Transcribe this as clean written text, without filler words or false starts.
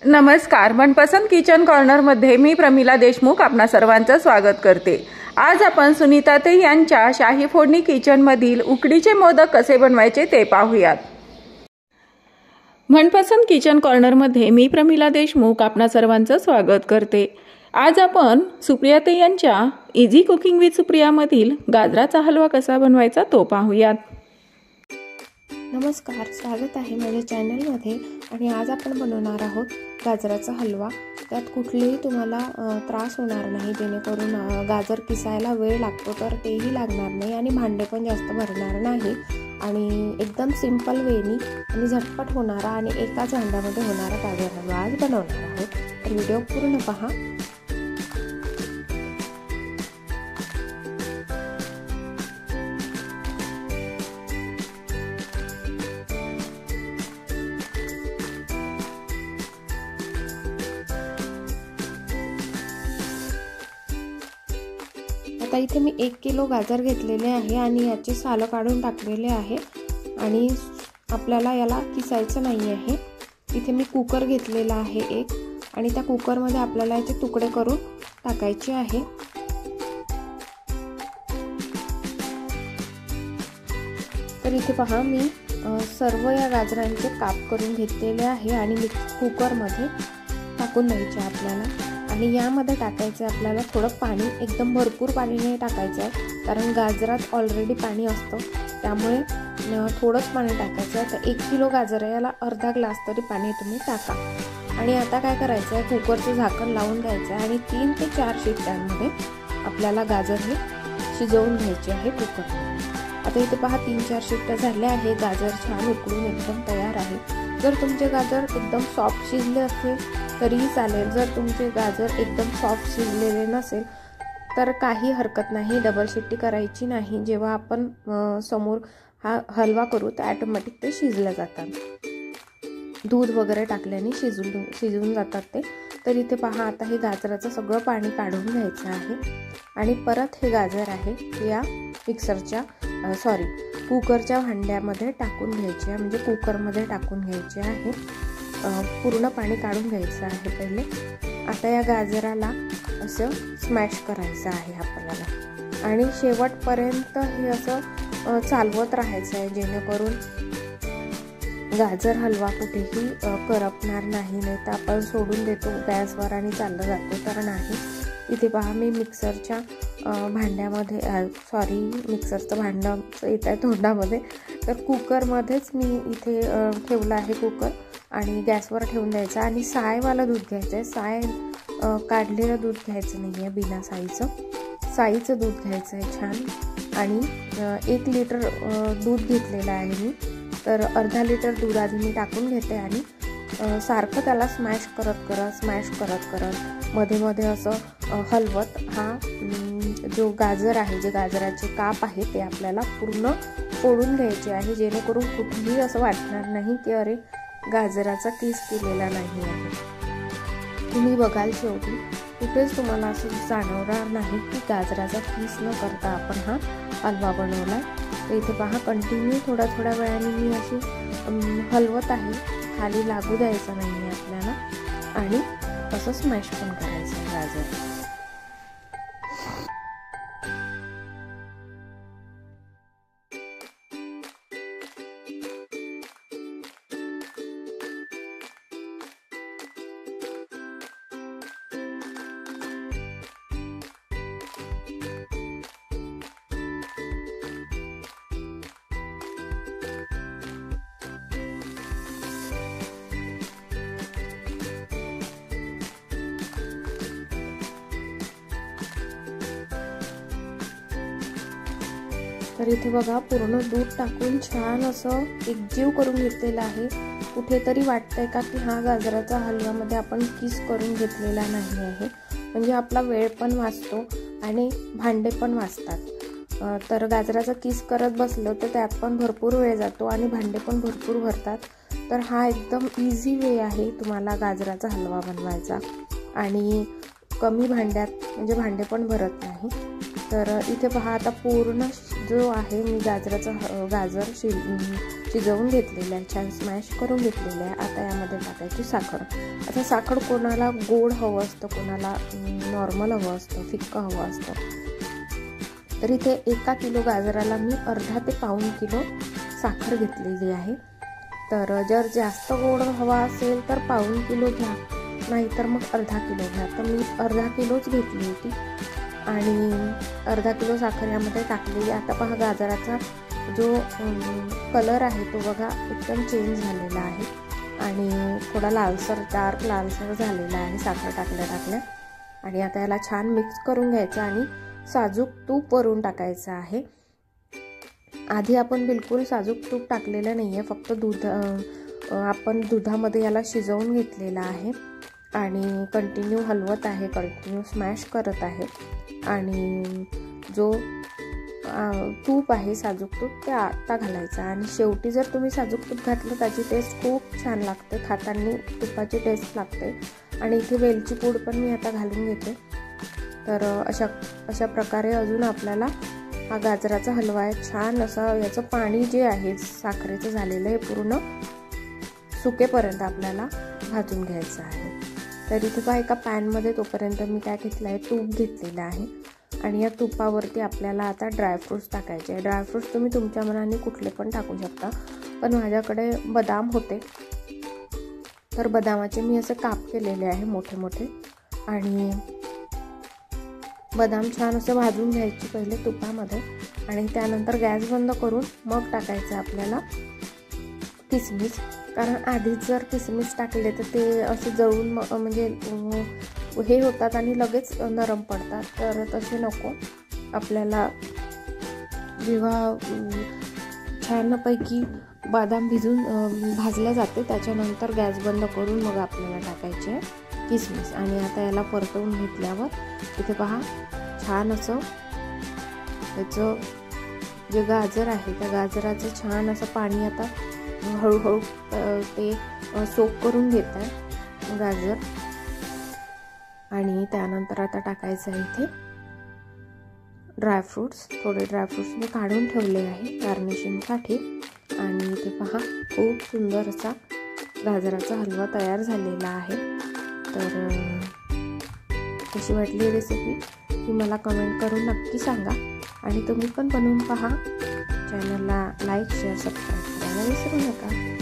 नमस्कार, मनपसंद किचन कॉर्नरमध्ये मी प्रमिला देशमुख आपणा सर्वांचं स्वागत करते। आज आपण सुनीताताई यांच्या शाही फोडणी किचनमधील उकडीचे मोदक कसे बनवायचे ते पाहूयात। मनपसंद किचन कॉर्नरमध्ये मी प्रमिला देशमुख आपणा सर्वांचं स्वागत करते। आज आपण सुप्रियाताई यांच्या इझी कुकिंग विथ सुप्रियामधील गाजराचा हलवा कसा बनवायचा तो पाहूयात। नमस्कार, स्वागत आहे माझ्या चॅनलमध्ये। आणि आज आपण बनवणार आहोत गाजराचा हलवा। त्यात कुठलेही तुम्हाला त्रास होणार नाही, जेणेकरून गाजर किसायला वेळ लागतो तर तेही लागणार नाही आणि भांडे पण जास्त भरणार नाही आणि एकदम सिंपल वेनी आणि झटपट होणारा आणि एकाच भांड्यामध्ये होणारा गाजर हलवा आज बनवणार आहोत। तर व्हिडिओ पूर्ण पहा। आता इथे मी 1 किलो गाजर घेतलेले आहे आणि याचे साल काढून टाकलेले आहे आणि आपल्याला याला किसायचं नाही आहे। इथे मी कुकर घेतलेला आहे एक आणि त्या कुकरमध्ये आपल्याला याचे तुकडे करून टाकायचे आहे। तर इथे पहा, मी सर्व या गाजरांचे काप करून घेतलेले आहे आणि कुकरमध्ये टाकून द्यायचे आपल्याला। आणि यामध्ये टाकायचं आहे आपल्याला थोडं पाणी, एकदम भरपूर पाणी नाही टाकायचं आहे कारण गाजरात ऑलरेडी पाणी असतं, त्यामुळे थोडंच पाणी टाकायचं आहे। तर 1 किलो गाजर आहे, याला अर्धा ग्लास तरी पाणी तुम्ही टाका। आणि आता काय करायचं आहे, कुकरचं झाकण लावून द्यायचं आहे आणि 3 ते 4 शिट्ट्यांमध्ये आपल्याला गाजर हे शिजवून घ्यायचे आहे कुकर। आता इथे पहा 3-4 शिट्ट्या झाल्या आहे, गाजर छान उकडून एकदम तयार आहे। जर तुमचे गाजर एकदम सॉफ्ट शिजले असेल तरीही चालेल, जर तुमचे गाजर एकदम सॉफ्ट शिजलेले नसेल तर काही हरकत नाही, डबल शिट्टी करायची नाही। जेव्हा आपण समोर हा हलवा करू तर ऑटोमॅटिक ते शिजले जातात, दूध वगैरे टाकल्याने शिजून जातात ते। तर इथे पहा, आता हे गाजराचं सगळं पाणी काढून घ्यायचं आहे आणि परत हे गाजर आहे या कुकरच्या भांड्यामध्ये टाकून घ्यायचे आहे, म्हणजे कुकरमध्ये टाकून घ्यायचे आहे। पूर्ण पाणी काढून घ्यायचं आहे पहिले। आता या गाजराला असं स्मॅश करायचं आहे आपल्याला आणि शेवटपर्यंत हे असं चालवत राहायचं आहे, जेणेकरून गाजर हलवा कुठेही करपणार नाही, नाही तर आपण सोडून देतो गॅसवर आणि चाललं जातो तर नाही। इथे पहा, मी मिक्सरच्या भांड्यामध्ये मिक्सरचं भांडं येत आहे तोंडामध्ये, तर कुकरमध्येच मी इथे ठेवलं आहे कुकर आणि गॅसवर ठेवून द्यायचं आणि सायवाला दूध घ्यायचं आहे। साय काढलेलं दूध घ्यायचं नाही आहे, बिना साईचं दूध घ्यायचं आहे छान। आणि 1 लिटर दूध घेतलेलं आहे मी, तर अर्धा लिटर दूध आधी मी टाकून घेते आणि सारखं त्याला स्मॅश करत मध्ये मध्ये असं हलवत हा जो गाजर आहे, जे गाजराचे काप आहे ते आपल्याला पूर्ण फोडून घ्यायचे आहे, जेणेकरून कुठेही असं वाटणार नाही की अरे गाजराचा किस केलेला नाही आहे। तुम्ही बघाल शेवटी कुठेच तुम्हाला असं जाणवणार नाही की गाजराचा किस न करता आपण हा हलवा बनवला। तर इथे पहा, कंटिन्यू थोड्या वेळाने मी अशी हलवत आहे, खाली लागू द्यायचं नाही आहे आपल्याला आणि असं स्मॅश पण करायचं गाजर। तर इथे बघा, पूर्ण दूध टाकून छान असं एकजीव करून घेतलेलं आहे। कुठेतरी वाटतंय का की हा गाजराचा हलव्यामध्ये आपण किस करून घेतलेला नाही आहे, म्हणजे आपला वेळ पण वाचतो आणि भांडे पण वाचतात। तर गाजराचा किस करत बसलो तर त्यात पण भरपूर वेळ जातो आणि भांडे पण भरपूर भरतात। तर हा एकदम इझी वे आहे तुम्हाला गाजराचा हलवा बनवायचा आणि कमी भांड्यात, म्हणजे भांडे पण भरत नाही। तर इथे पहा, आता पूर्ण जो आहे मी गाजर शिजवून घेतलेलं आहे, छान स्मॅश करून घेतलेलं आहे. आता यामध्ये टाकायची साखर. आता साखर कोणाला गोड हवं असतं, कोणाला नॉर्मल हवं असतं, फिक्कं हवं असतं. तर इथे 1 किलो गाजराला मी अर्धा ते पाऊण किलो साखर घेतलेली आहे. तर जर जास्त गोड हवा असेल तर पाऊण किलो घ्या, नाहीतर मग अर्धा किलो घ्या. तर मी अर्धा किलोच घेतली होती आणि अर्धा किलो साखर यामध्ये टाकलेली. आता पहा गाजराचा जो कलर आहे तो बघा एकदम चेंज झालेला आहे आणि थोडा लालसर, डार्क लालसर झालेला आहे साखर टाकल्या. आणि आता याला छान मिक्स करून घ्यायचं आणि साजूक तूप वरून टाकायचं आहे. आधी आपण बिलकुल साजूक तूप टाकलेलं नाही आहे, फक्त दूध आपण दुधामध्ये याला शिजवून घेतलेलं आहे आणि कंटिन्यू हलवत आहे, कंटिन्यू स्मॅश करत आहे. आणि जो तूप आहे साजूक तूप ते आता घालायचं आणि शेवटी जर तुम्ही साजूक तूप घातलं त्याची टेस्ट खूप छान लागते, खाताना तुपाची टेस्ट लागते. आणि इथे वेलची पूड पण मी आता घालून घेते. तर अशा प्रकारे अजून आपल्याला हा गाजराचा हलवा आहे. छान असं याचं पाणी जे आहे साखरेचं झालेलं आहे पूर्ण सुकेपर्यंत आपल्याला भाजून घ्यायचं आहे. तर इथे पहा एका पॅनमध्ये तोपर्यंत मी काय घेतलं आहे, तूप घेतलेलं आहे आणि या तुपावरती आपल्याला आता ड्रायफ्रूट्स टाकायचे आहे. ड्रायफ्रूट्स तुम्ही तुमच्या मनाने कुठले पण टाकू शकता, पण माझ्याकडे बदाम होते तर बदामाचे मी असे काप केलेले आहे मोठे मोठे. आणि बदाम छान असं भाजून घ्यायचे पहिले तुपामध्ये आणि त्यानंतर गॅस बंद करून मग टाकायचं आपल्याला किसमिस. कारण आधीच जर किसमिस टाकले तर ते असे जळून म्हणजे हे होतात आणि लगेच नरम पडतात. तर तसे नको, आपल्याला जेव्हा छानपैकी बदाम भाजल्या जाते त्याच्यानंतर गॅस बंद करून मग आपल्याला टाकायचे आहे किसमिस. आणि आता याला परतवून घेतल्यावर इथे पहा छान असं त्याचं जे गाजर आहे त्या गाजराचं छान असं पाणी आता हळूहळू ते सोक करून घेत आहे गाजर. आणि त्यानंतर आता टाकायचं आहे इथे ड्रायफ्रूट्स. थोडे ड्रायफ्रूट्स मी काढून ठेवले आहे गार्निशिंगसाठी. आणि इथे पहा खूप सुंदर असा गाजराचा हलवा तयार झालेला आहे. तर कशी वाटली रेसिपी ती मला कमेंट करून नक्की सांगा आणि तुम्ही पण बनवून पहा. चॅनलला लाईक, शेअर, सबस्क्राईब करायला विसरू नका.